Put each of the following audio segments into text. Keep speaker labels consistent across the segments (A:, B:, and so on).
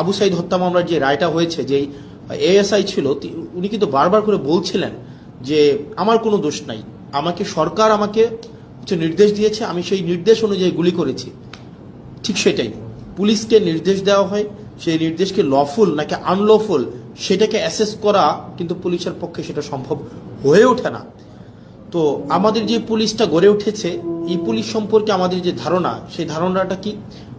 A: আবু সাইদ হত্যা মামলার যে রায়টা হয়েছে, যে এএসআই ছিল, উনি কিন্তু বারবার করে বলছিলেন যে আমার কোনো দোষ নাই, সরকার আমাকে নির্দেশ দিয়েছে, আমি সেই নির্দেশ অনুযায়ী গুলি করেছি। ঠিক সেটাই, পুলিশকে নির্দেশ দেওয়া হয়, সেই নির্দেশকে লফুল নাকি আনলফুল সেটাকে অ্যাসেস করা কিন্তু পুলিশের পক্ষে সেটা সম্ভব হয়ে ওঠে না। তো আমাদের যে পুলিশটা গড়ে উঠেছে, এই পুলিশ সম্পর্কে আমাদের যে ধারণা, সেই ধারণাটা কি?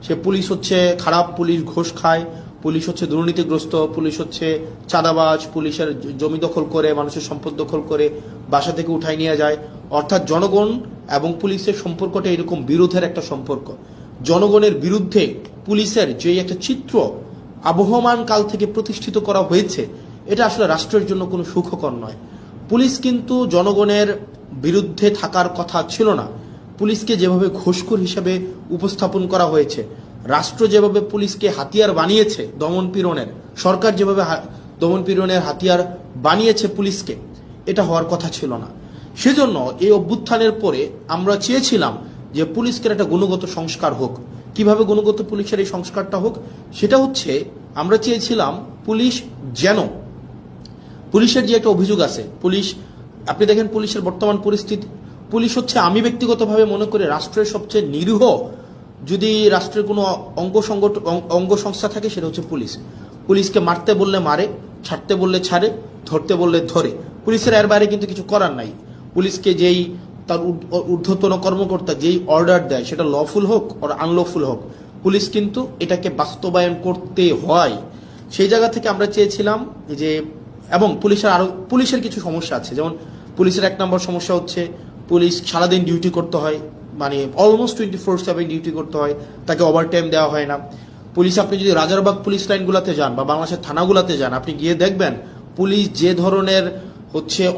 A: সে পুলিশ হচ্ছে খারাপ, পুলিশ ঘুষ খায়, পুলিশ হচ্ছে দুর্নীতিগ্রস্ত, পুলিশ হচ্ছে চাঁদাবাজ, পুলিশের জমি দখল করে, মানুষের সম্পদ দখল করে বাসা থেকে উঠাই নিয়ে যায়। অর্থাৎ জনগণ এবং পুলিশের সম্পর্কটা এরকম বিরোধের একটা সম্পর্ক। জনগণের বিরুদ্ধে পুলিশের যে একটা চিত্র আবহমান কাল থেকে প্রতিষ্ঠিত করা হয়েছে, এটা আসলে রাষ্ট্রের জন্য কোনো সুখকর নয়। পুলিশ কিন্তু জনগণের বিরুদ্ধে থাকার কথা ছিল না। পুলিশকে যেভাবে ঘুষখোর হিসেবে উপস্থাপন করা হয়েছে, রাষ্ট্র যেভাবে পুলিশকে হাতিয়ার বানিয়েছে দমন পীড়নের, সরকার যেভাবে দমন পীড়নের হাতিয়ার বানিয়েছে পুলিশকে, এটা হওয়ার কথা ছিল না। সেজন্য এই অভ্যুত্থানের পরে আমরা চেয়েছিলাম যে পুলিশকে একটা গুণগত সংস্কার হোক। কিভাবে গুণগত পুলিশের এই সংস্কারটা হোক? সেটা হচ্ছে, আমরা চেয়েছিলাম পুলিশের যে একটা অভিযোগ আছে, আপনি দেখেন পুলিশের বর্তমান পরিস্থিতি, পুলিশ হচ্ছে, আমি ব্যক্তিগতভাবে মনে করি রাষ্ট্রের সবচেয়ে নিরীহ যদি রাষ্ট্রের কোনো অঙ্গ সংস্থা থাকে, সেটা হচ্ছে পুলিশ। পুলিশকে মারতে বললে মারে, ছাড়তে বললে ছাড়ে, ধরতে বললে ধরে। পুলিশের এর বাইরে কিন্তু কিছু করার নাই। পুলিশকে যেই তার ঊর্ধ্বতন কর্মকর্তা যেই অর্ডার দেয়, সেটা লফুল হোক আর আনলফুল হোক, পুলিশ কিন্তু এটাকে বাস্তবায়ন করতে হয়। সেই জায়গা থেকে আমরা চেয়েছিলাম যে, এবং পুলিশের কিছু সমস্যা আছে। যেমন পুলিশের 1 নম্বর সমস্যা হচ্ছে, পুলিশ সারাদিন ডিউটি করতে হয়, মানে অলমোস্ট 24/7 ডিউটি করতে হয়, তাকে ওভারটাইম দেওয়া হয় না। পুলিশ, আপনি যদি রাজারবাগ পুলিশ লাইনগুলোতে যান বা বাংলাদেশের থানাগুলোতে যান, আপনি গিয়ে দেখবেন পুলিশ যে ধরনের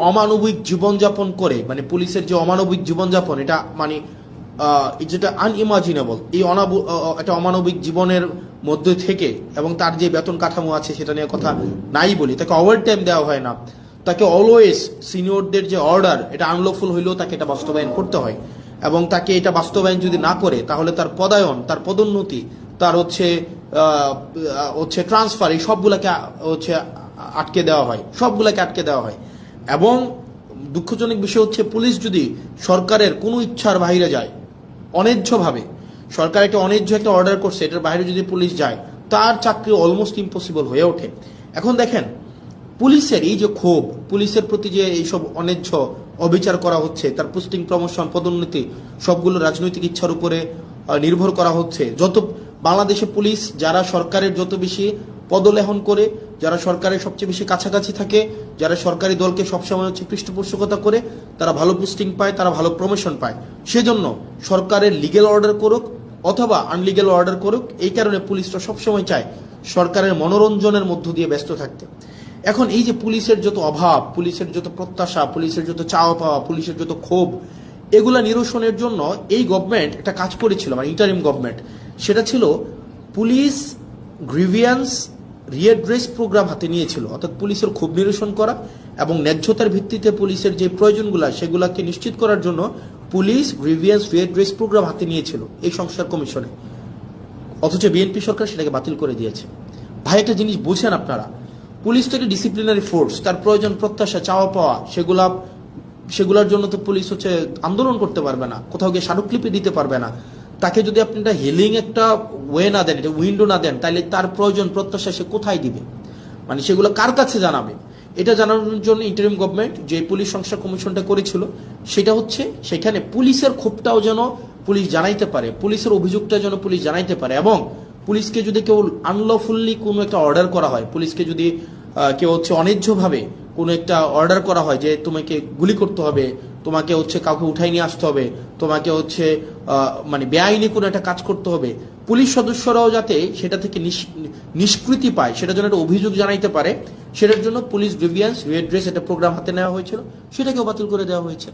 A: অমানবিক জীবনযাপন করে, মানে পুলিশের যে অমানবিক জীবনযাপন, এটা মানে যেটা আনইমাজিনেবল, এই একটা অমানবিক জীবনের মধ্যে থেকে, এবং তার যে বেতন কাঠামো আছে সেটা নিয়ে কথা নাই বলি, তাকে ওভারটাইম দেওয়া হয় না, তাকে অলওয়েজ সিনিয়রদের যে অর্ডার, এটা আনলফুল হইলেও তাকে এটা বাস্তবায়ন করতে হয়, এবং তাকে এটা বাস্তবায়ন যদি না করে, তাহলে তার পদায়ন, তার পদোন্নতি, তার ট্রান্সফার, এই সবগুলাকে আটকে দেওয়া হয়। এবং দুঃখজনক বিষয় হচ্ছে, পুলিশ যদি সরকারের কোনো ইচ্ছার বাইরে যায়, অন্যায্যভাবে, সরকার একটা অন্যায্য একটা অর্ডার করছে, এটার বাইরে যদি পুলিশ যায়, তার চাকরি অলমোস্ট ইম্পসিবল হয়ে ওঠে। এখন দেখেন, পুলিশের এই যে ক্ষোভ, পুলিশের প্রতি যে এইসব অন্যায্য অবিচার করা হচ্ছে, তার পোস্টিং, প্রমোশন, পদোন্নতি সবগুলো রাজনৈতিক ইচ্ছার উপরে নির্ভর করা হচ্ছে। বাংলাদেশে পুলিশ যারা সরকারের যত বেশি পদলেহন করে, যারা সরকারের সবচেয়ে বেশি কাছাকাছি থাকে, যারা সরকারি দলকে সবসময় পৃষ্ঠপোষকতা করে, তারা ভালো পোস্টিং পায়, তারা ভালো প্রমোশন পায়। সেজন্য সরকারের লিগেল অর্ডার করুক অথবা আনলিগেল অর্ডার করুক, এই কারণে পুলিশরা সবসময় চায় সরকারের মনোরঞ্জনের মধ্য দিয়ে ব্যস্ত থাকতে। এখন এই যে পুলিশের যত অভাব, পুলিশের যত প্রত্যাশা, পুলিশের যত চাওয়া পাওয়া, পুলিশের যত ক্ষোভ, এগুলা নিরসনের জন্য এই গভর্নমেন্ট একটা কাজ করেছিল, মানে ইন্টারিম গভর্নমেন্ট, সেটা ছিল পুলিশ গ্রিভিয়েন্স রিএড্রেস প্রোগ্রাম হাতে নিয়েছিল। অর্থাৎ পুলিশের ক্ষোভ নিরসন করা এবং ন্যায্যতার ভিত্তিতে পুলিশের যে প্রয়োজনগুলো, সেগুলোকে নিশ্চিত করার জন্য পুলিশ গ্রিভিয়েন্স রিএড্রেস প্রোগ্রাম হাতে নিয়েছিল এই সংস্কার কমিশনে। অথচ বিএনপি সরকার সেটাকে বাতিল করে দিয়েছে। ভাই, একটা জিনিস বুঝেন আপনারা, পুলিশ তো একটা ডিসিপ্লিনারি ফোর্স, তার প্রয়োজন, প্রত্যাশা, চাওয়া পাওয়া, সেগুলোর জন্য তো পুলিশ আন্দোলন করতে পারবে না, কোথাও গিয়ে স্মারকলিপি দিতে পারবে না। তাকে যদি আপনি একটা হিলিং একটা ওয়ে না দেন, এটা উইন্ডো না দেন, তাহলে তার প্রয়োজন, প্রত্যাশা সে কোথায় দিবে, মানে সেগুলো কার কাছে জানাবে? এটা জানানোর জন্য ইন্টারিম গভর্নমেন্ট যে পুলিশ সংস্কার কমিশনটা করেছিল, সেটা হচ্ছে সেখানে পুলিশের ক্ষোভটাও যেন পুলিশ জানাইতে পারে, পুলিশের অভিযোগটা যেন পুলিশ জানাইতে পারে। এবং পুলিশকে যদি কেউ আনলফুল্লি কোনো একটা অর্ডার করা হয়, পুলিশকে যদি কেউ অন্যায্যভাবে কোনো একটা অর্ডার করা হয় যে তোমাকে গুলি করতে হবে, তোমাকে কাউকে উঠাই নিয়ে আসতে হবে, তোমাকে মানে বেআইনি কোনো একটা কাজ করতে হবে, পুলিশ সদস্যরাও যাতে সেটা থেকে নিষ্কৃতি পায়, সেটার জন্য একটা অভিযোগ জানাইতে পারে, সেটার জন্য পুলিশ গ্রিভিয়েন্স রিএড্রেস একটা প্রোগ্রাম হাতে নেওয়া হয়েছিল, সেটাকেও বাতিল করে দেওয়া হয়েছে।